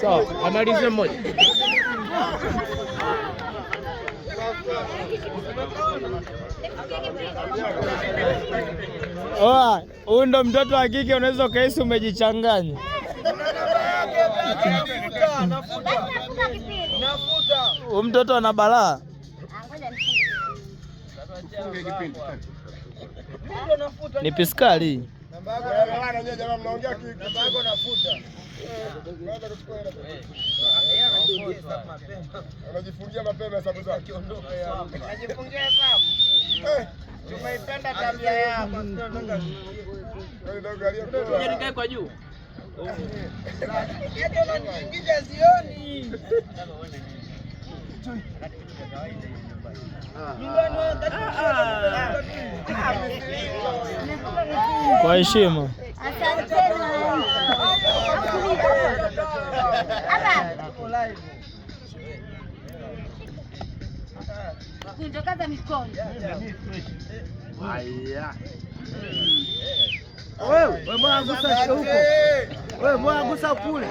Sawa, amalize mmoja. Oa, huyu ndo mtoto wa kike, unaweza ukahisi umejichanganya. Huyu mtoto ana balaa. Ni piskali. Anajifungia mapema hesabu zake. Anajifungia hesabu. Tumeipenda tabia yako. Ngoja nikae kwa juu. Yaani unaniingiza zioni. Kwa heshima. Kunjokaza mikono. Haya. Wewe mbona gusa huko? Wewe mbona gusa kule?